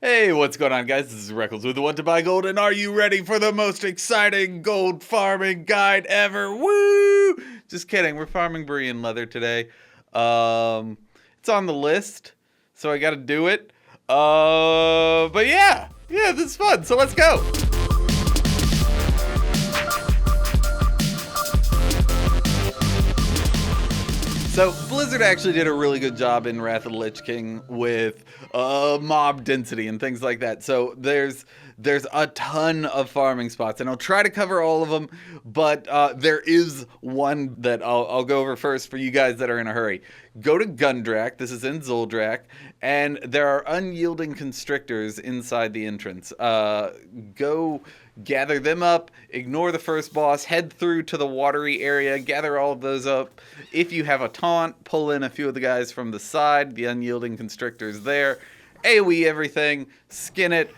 Hey, what's going on, guys? This is Reckles with the WTBGold, and are you ready for the most exciting gold farming guide ever? Woo! Just kidding. We're farming Borean leather today. It's on the list, so I got to do it. But yeah, this is fun. So let's go. So Blizzard actually did a really good job in Wrath of the Lich King with mob density and things like that. So there's a ton of farming spots, and I'll try to cover all of them, but there is one that I'll go over first for you guys that are in a hurry. Go to Gundrak, this is in Zul'Farak, and there are Unyielding Constrictors inside the entrance. Go gather them up, ignore the first boss, head through to the watery area, gather all of those up. If you have a taunt, pull in a few of the guys from the side, the Unyielding Constrictors there, AoE everything, skin it,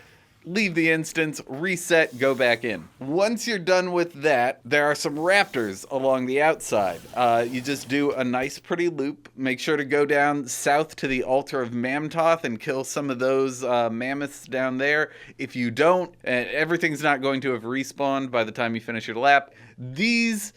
leave the instance, reset, go back in. Once you're done with that, there are some raptors along the outside. You just do a nice pretty loop. Make sure to go down south to the altar of Mammoth and kill some of those mammoths down there. If you don't, everything's not going to have respawned by the time you finish your lap. These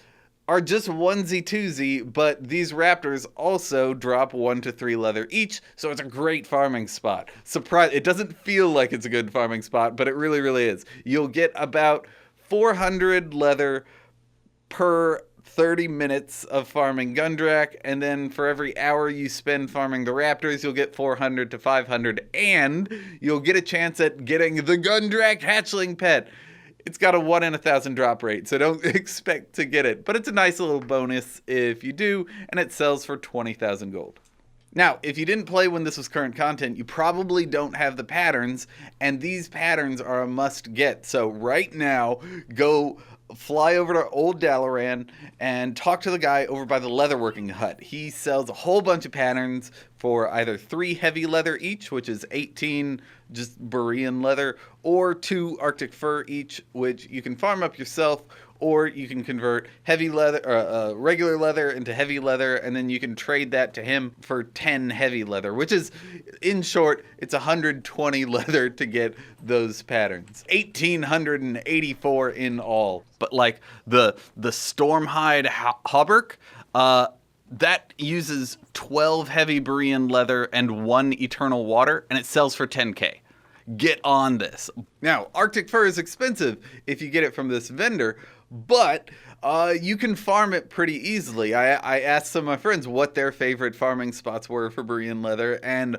are just onesie twosie, but these raptors also drop 1 to 3 leather each, so it's a great farming spot. Surprise! It doesn't feel like it's a good farming spot, but it really, really is. You'll get about 400 leather per 30 minutes of farming Gundrak, and then for every hour you spend farming the raptors, you'll get 400 to 500, and you'll get a chance at getting the Gundrak hatchling pet. It's got a 1 in 1,000 drop rate, so don't expect to get it. But it's a nice little bonus if you do, and it sells for 20,000 gold. Now, if you didn't play when this was current content, you probably don't have the patterns, and these patterns are a must get. So right now, go fly over to Old Dalaran and talk to the guy over by the leatherworking hut. He sells a whole bunch of patterns for either 3 heavy leather each, which is 18 just Borean leather, or 2 Arctic fur each, which you can farm up yourself, or you can convert heavy leather, regular leather into heavy leather, and then you can trade that to him for 10 heavy leather, which is, in short, it's 120 leather to get those patterns. 1,884 in all. But like the Stormhide hauberk, that uses 12 heavy Borean leather and 1 eternal water, and it sells for 10k. Get on this. Now, Arctic fur is expensive if you get it from this vendor, but you can farm it pretty easily. I asked some of my friends what their favorite farming spots were for Borean leather, and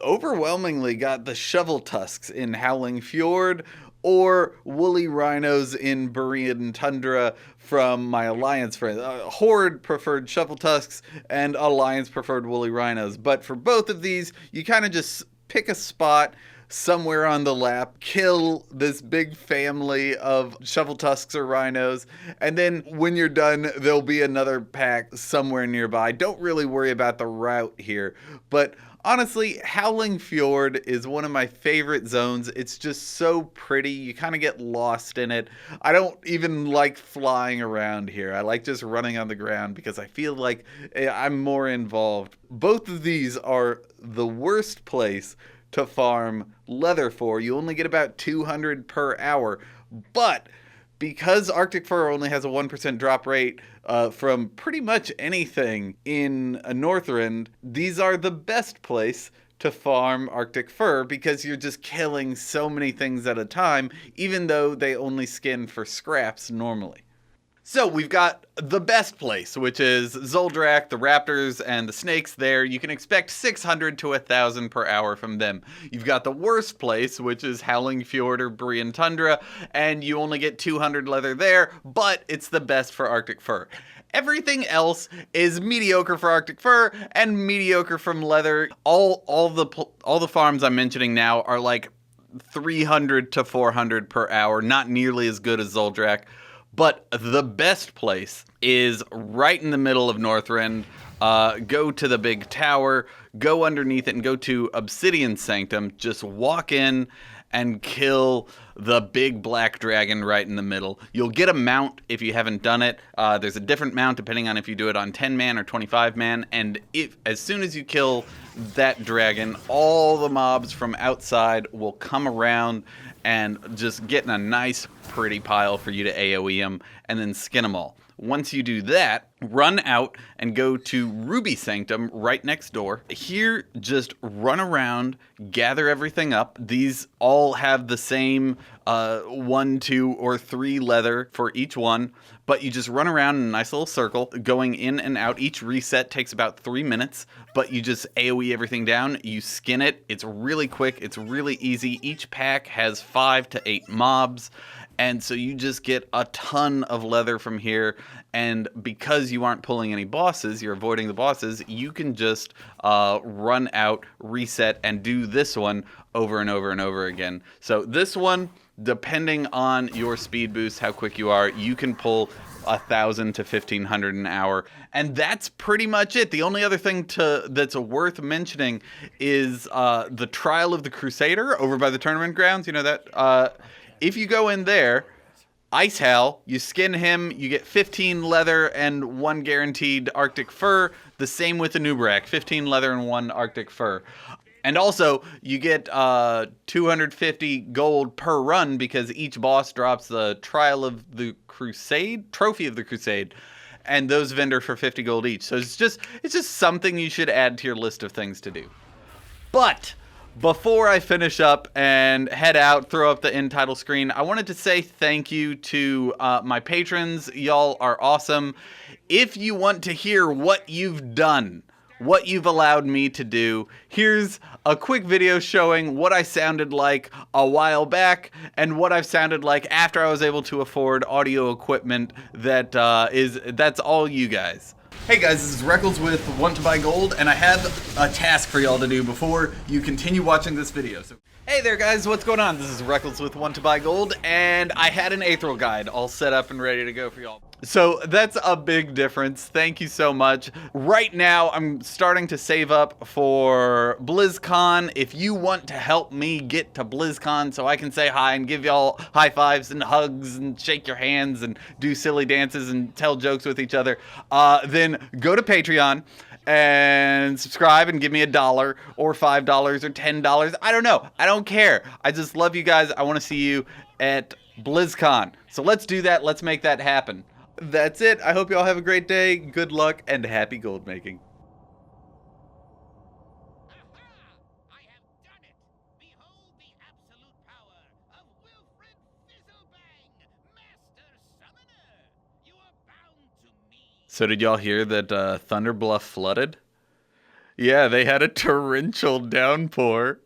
overwhelmingly got the Shoveltusks in Howling Fjord, or woolly rhinos in Borean Tundra from my Alliance friends. Horde preferred Shoveltusks, and Alliance preferred woolly rhinos. But for both of these, you kind of just pick a spot somewhere on the lap, kill this big family of Shoveltusks or rhinos, and then when you're done, there'll be another pack somewhere nearby. Don't really worry about the route here, but honestly, Howling Fjord is one of my favorite zones. It's just so pretty. You kind of get lost in it. I don't even like flying around here. I like just running on the ground because I feel like I'm more involved. Both of these are the worst place to farm leather for. You only get about 200 per hour, but because Arctic fur only has a 1% drop rate from pretty much anything in Northrend, these are the best place to farm Arctic fur because you're just killing so many things at a time, even though they only skin for scraps normally. So we've got the best place, which is Zul'Farak, the raptors, and the snakes there. You can expect 600 to 1,000 per hour from them. You've got the worst place, which is Howling Fjord or Borean Tundra, and you only get 200 leather there, but it's the best for Arctic fur. Everything else is mediocre for Arctic fur and mediocre from leather. All the farms I'm mentioning now are like 300 to 400 per hour, not nearly as good as Zul'Farak. But the best place is right in the middle of Northrend. Go to the big tower, go underneath it and go to Obsidian Sanctum. Just walk in and kill the big black dragon right in the middle. You'll get a mount if you haven't done it. There's a different mount depending on if you do it on 10 man or 25 man. And as soon as you kill that dragon, all the mobs from outside will come around and just get in a nice pretty pile for you to AoE them and then skin them all. Once you do that, run out and go to Ruby Sanctum right next door. Here, just run around, gather everything up. These all have the same 1, 2, or 3 leather for each one, but you just run around in a nice little circle, going in and out. Each reset takes about 3 minutes, but you just AoE everything down. You skin it. It's really quick. It's really easy. Each pack has 5 to 8 mobs. And so you just get a ton of leather from here, and because you aren't pulling any bosses, you're avoiding the bosses, you can just run out, reset, and do this one over and over and over again. So this one, depending on your speed boost, how quick you are, you can pull 1,000 to 1,500 an hour, and that's pretty much it. The only other thing that's worth mentioning is the Trial of the Crusader over by the tournament grounds. You know that. If you go in there, Icehowl, you skin him, you get 15 leather and 1 guaranteed Arctic fur. The same with Anub'Arak, 15 leather and 1 Arctic fur. And also, you get 250 gold per run because each boss drops the Trial of the Crusade, Trophy of the Crusade, and those vendor for 50 gold each. So it's just something you should add to your list of things to do. But before I finish up and head out, throw up the end title screen, I wanted to say thank you to my patrons. Y'all are awesome. If you want to hear what you've done, what you've allowed me to do, here's a quick video showing what I sounded like a while back and what I've sounded like after I was able to afford audio equipment that's all you guys. Hey guys, this is Reckles with WTBGold, and I have a task for y'all to do before you continue watching this video. So, hey there guys, what's going on? This is Reckles with WTBGold, and I had an Aetheril guide all set up and ready to go for y'all. So that's a big difference. Thank you so much. Right now, I'm starting to save up for BlizzCon. If you want to help me get to BlizzCon so I can say hi and give y'all high fives and hugs and shake your hands and do silly dances and tell jokes with each other, then go to Patreon and subscribe and give me $1 or $5 or $10. I don't know. I don't care. I just love you guys. I want to see you at BlizzCon. So let's do that. Let's make that happen. That's it. I hope y'all have a great day. Good luck and happy gold making. I have done it. Behold the absolute power of Wilfred Fizzlebang, Master Summoner. You are bound to me. So did y'all hear that Thunder Bluff flooded? Yeah, they had a torrential downpour.